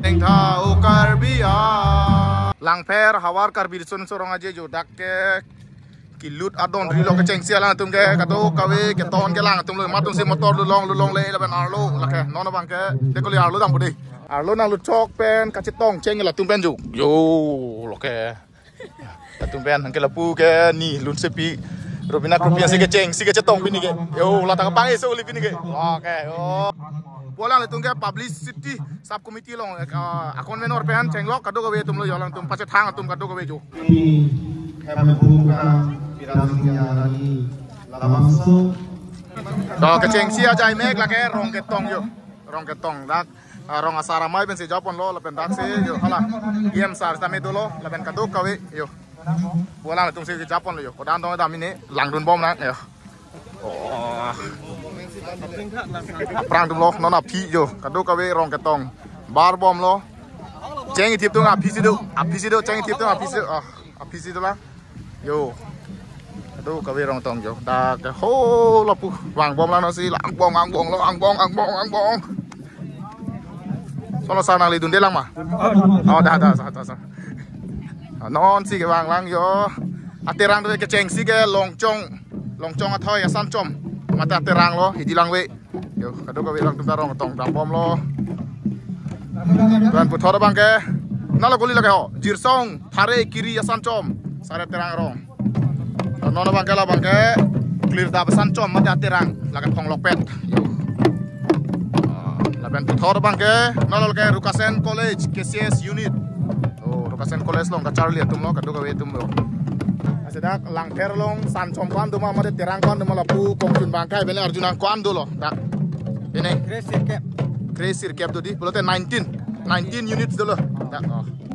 Tha ukarbia langper hawar karbir sun sorong aje jodak ke kilut adon rilo ke ceng sia lang tum ke kado kawe ke ton ke lang tum lo matung si motor lu long le ben arlo la ke nono bang ke de ko li arlo dam budi arlo nang lu chok pen ka chitong ceng la tum pen ju yo lo ke la tum pen hang ke la pu ke ni lun sepi robina krupia si ke ceng si ke chitong bini ke yo la tang pang eso li bini ke oke yo bolang itu ke publicity sub committee long akon menor pen cenglok kado kawe tum lo yo lang tum pace thang tum kado kawe ju do keceng sia jai mek la ke rong ke tong dak rong asara mai ben se japon lo la ben dak se yo hala game sar tame do lo la ben kado kawe yo bolang tum se japon lo yo kodan dong dam ini lang dun bom na yo oh prang tum lo nona pi yo kado kawe rong ke tong bar bom lo ceng tip tu api sido ceng tip tu api sido lah yo aduh kawe rong tong yo da ke ho lapu wang bom lah nasi lang bong ang bong sono sana li dun de lang mah oh dah non si ke wang lang yo aterang tu ke ceng si ke longcong athoy asan chom mata aterang lo hiji lang we yo kado kawe rong tum rong tong dam bom lo dan puthor bang ke nalo goli lage ho jirsong thare kiri asan chom sare terang rong nono bang ke clear da asan chom mata terang lage phong lokpet yo laben puthor bang ke nalo ke Rukasen College KCS unit oh Rukasen College long ka Charlie tum lo kado kawe tum lo asedak lang ter long san chom kwan duma mate terang kwan duma lapu kongchun bang kai bele Arjunan kwan do lo dak ini Crazy cap tu di bulan 19 units dulu.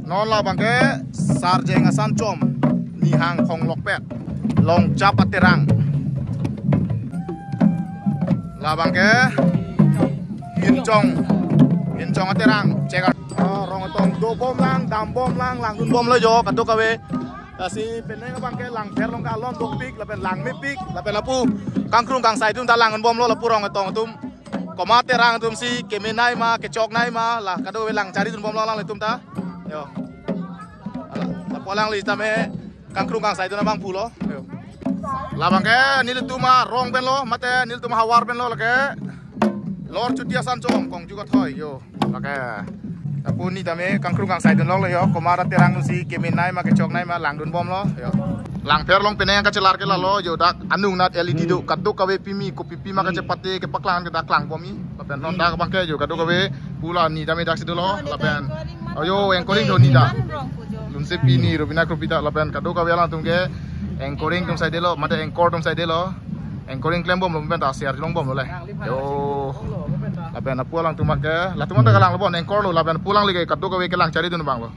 Non lah bangke sarjeng asan chom nihang khong lokpet long cap aterang. Lah bangke hincong aterang cek rong tong do bom lang dam bom lang dun bom lo yo kado kawe si peneng bangke lang ter long ka lon dok pik lapen lang mi pik lapen lapu kangkrung kang sai tum talangan bom lo lapu rong tong tum koma terang tum si kemenai ma kecok nai ma lah kado welang cari tum bom lang tum ta yo la polang li tame kangkrung kang sai tu na bang pulo yo la bang ke nil tu ma rong ben lo mate nil tu ma hawar ben lo la ke lor chutia san chom kong juga thoi yo la ke tapu ni tame kangkrung kang sai tu lo yo koma terang tum si kemenai ma kecok nai ma lang dun bom lo yo lang per long peneng ka celar ke la lo yo dak anung nat LED do kado kawe pimi ko pipi ma ka cepate ke paklang ke dak lang pomi lapen non dak bangke yo kado kawe pula ni dame dak sido lo lapen ayo engkoring do ni da lun se pini robina krupita lapen kado kawe lang tum ke engkoring tum sai de lo mate engkor tum sai de lo engkoring klem bom lo ben ta share long bom lo le yo lapen apu lang tum ke la tum ta lang lo bon engkor lo lapen pulang li ke kado kawe ke lang cari tu bang lo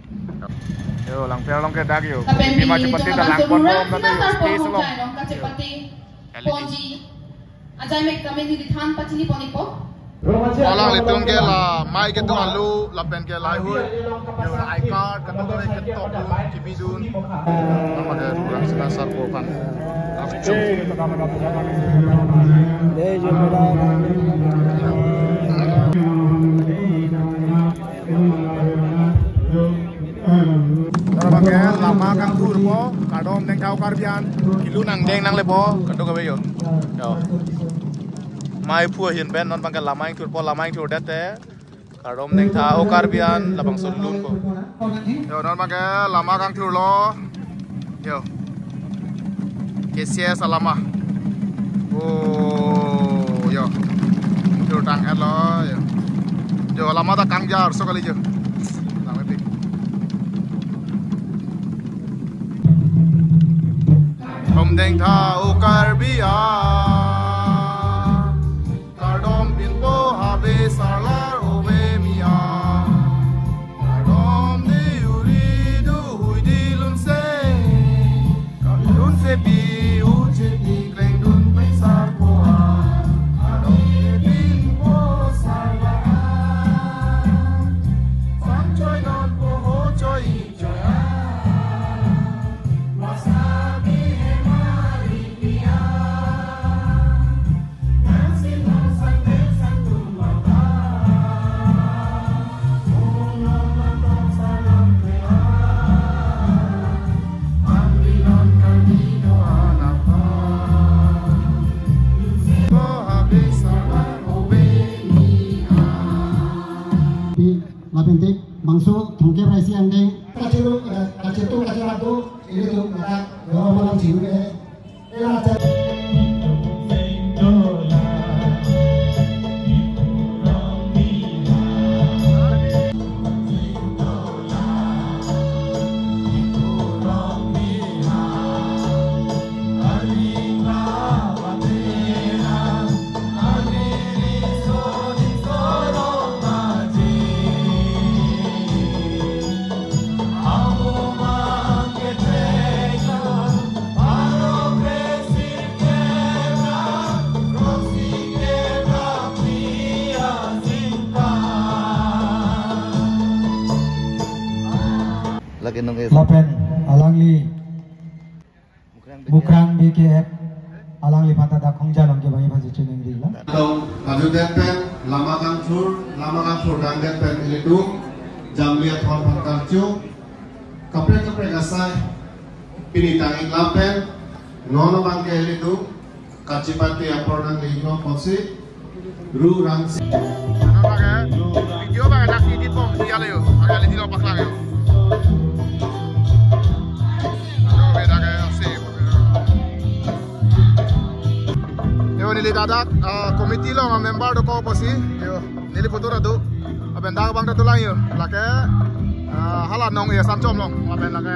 yo lang per long ke dak yo lima cepati ta lang pon bom ta yo space long LED ajai mek kami di than pachini poni po Walang litung ke la mai ke tu alu la pen ke lai hui yo I card kata tu ke top kibidun nama dia kurang sebesar bukan akcung lama kang tur po kadom neng kau karbian kilu nang deng nang lepo kado kawe yo mai pua hian ben non bangka lama yang tur po lama yang tur dete kadom neng tha o karbian labang sulun po yo non bangka lama kang tur lo yo KCS lama oh yo tur tang elo yo lama ta kang jar so kali yo Deng tha ukarbia kardom pinpo habe sarlar obe mia kardom de uri du huidi lun se pi u che pi kleng dun pai sar po kardom de pinpo sarlar san choi non po ho choi choi ke presi ande kacitu kaciratu ini tuh maka orang jiwa ke ada Lapen alangli bukrang BKF alangli pantada khongjalong ke bangi baju chuneng dila atau baju pen lama kancur gandet pen ilidung jamliat hon pankarcu kapre gasai pinitang lapen nono bangke ilidung kacipati apornan lino ponsi ru rangsi video bang ada edit bom dia le yo ada di lo paklang yo nili dadak komiti lo ng member do ko posi yo nili foto ra do aben dag bang do lang yo lake hala nong ya sam chom lo aben lake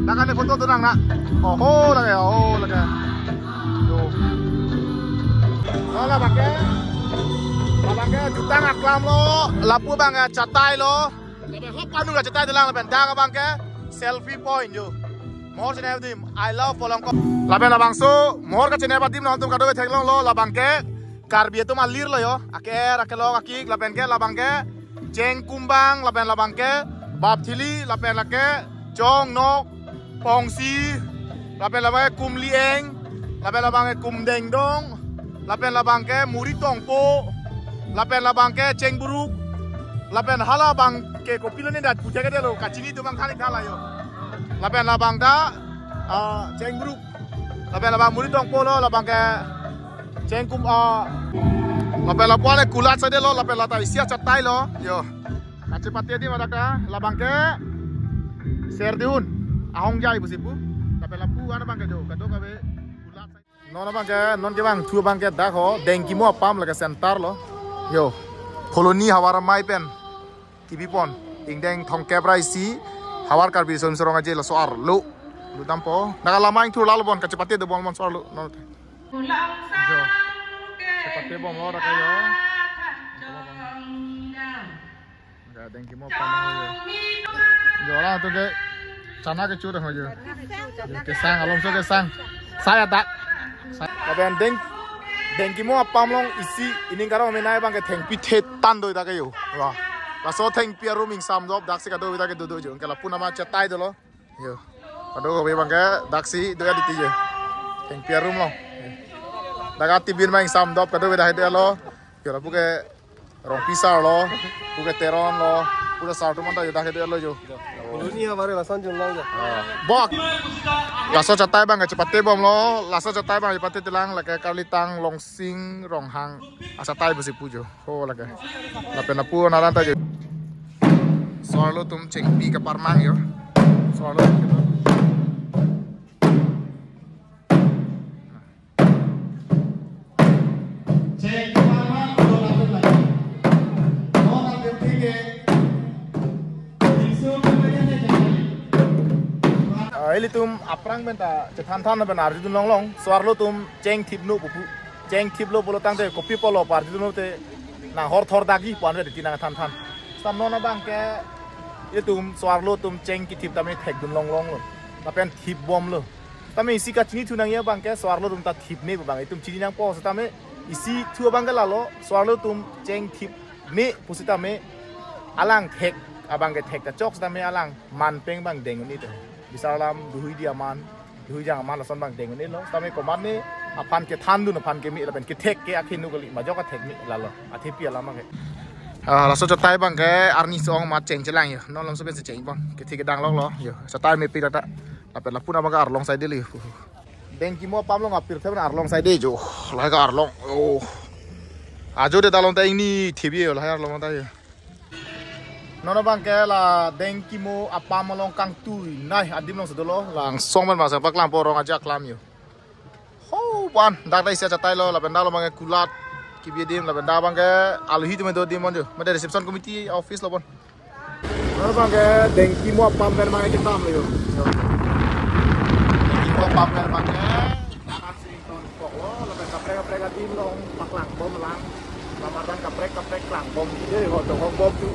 dakan ni foto do nang na lake yo la bake jutang aklam lo lapu bang chatai lo aben hop anu ga chatai do lang aben dag bang ke selfie point yo more than everything I love polong ko laben labang so more ka chene batim non tum kadobe theklong lo labang ke karbi tu malir lo yo aker akelo akik laben ke labang ke jeng kumbang laben labang ke bab thili laben lake jong nok pongsi laben labang kum lieng laben labang kum deng dong laben labang ke muri tongpo laben labang ke jeng buruk laben hala bang ke kopilone dat puja ke lo kachini tu bang thalik thala yo lapen labang da ceng grup lapen labang muri tong polo labang ke ceng kum lapen lapole kulat sade lo lapen lata isia chatai lo yo kace pati di madaka labang ke serdiun ahong jai busipu lapen lapu ana bang ke jo kado kabe kulat non bang ke non ke bang thu bang ke da ho dengki mo pam laga sentar lo yo koloni hawara mai pen TV pon ingdeng thong kebrai si hawar karbi sorong aja lo soar lu tampo naga lama yang tur lalu bon kecepatnya de bon soar lu no cepatnya bon lo kayo nggak ada yang mau panah yo lah tuh ke sana ke curah aja kesang alom so kesang saya tak tapi deng kimo apam long isi ini karo menai bang ke teng pithe tan doi tak kayo wah laso teng piaru ming sam job daksi kado kita ke dudu jo kala puna ma chatai dolo yo kado ko bang ke daksi do ya ditije teng piaru lo daga tibin ma sam job kado kita hede lo yo la puke rong pisar lo puke teron lo puke sartu manta yo hede lo jo ini haware lasan jum lo bok laso chatai bang ke cepate bom lo laso chatai bang cepate telang la ke kalitang longsing ronghang asatai besi pujo ho la ke la pena pu naran ta jo soal lo tum ceng pi ke parmang yo soal lo gitu cek parmang do lapet lagi no lapet tige isu kemudian eli tum aprang benta cetan than ben arjun long long soal lo tum ceng tip no pupu ceng tip lo polo tang te kopi polo parjun no te na hor thor dagi pan re tinang than sam no na bang ke itu soal lo tum ceng kitip tami tek dun long lo tapi tip bom lo tami isi ka chini tunang ya bang ke soal lo tum ta tip ne bang itu chini nang po tami isi thua bang ke lalo soal lo tum ceng tip ne pusi tami alang tek abang ke tek ta chok tami alang man peng bang deng ni te bisalam duhui dia man duhui jang man lason bang deng ni lo tami komat ni apan ke than dun apan ke mi la ben ke tek ke akin nu kali ma joka tek ni lalo athepi ala ma ke langsung cetai bang ke arni song mat ceng celang yo non langsung bisa ceng bang ketika dang long lo yo cetai me pi data tapi lapun apa ke arlong side li dengki mo pam lo ngapir tapi arlong side jo lah ke arlong oh ajo de talong ta ini tv yo lah arlong ta yo Nono bang ke la dengki mo apa malong kang tui nai adim long sedolo lang song ban masa paklam porong aja klam yo. Ho ban dak dai sia chatai lo la benda lo bang kulat ki bi dim la benda bang ke alu hi tu me do dim mon jo. Made reception committee office lo bon. Nono bang ke dengki mo apa ber bang ke tam lo yo. Dengki mo apa ber bang ke akan sing ton pok lo la benda prek dim long paklang bom lang. Lamaran kaprek lang bom ide ho to bom tu.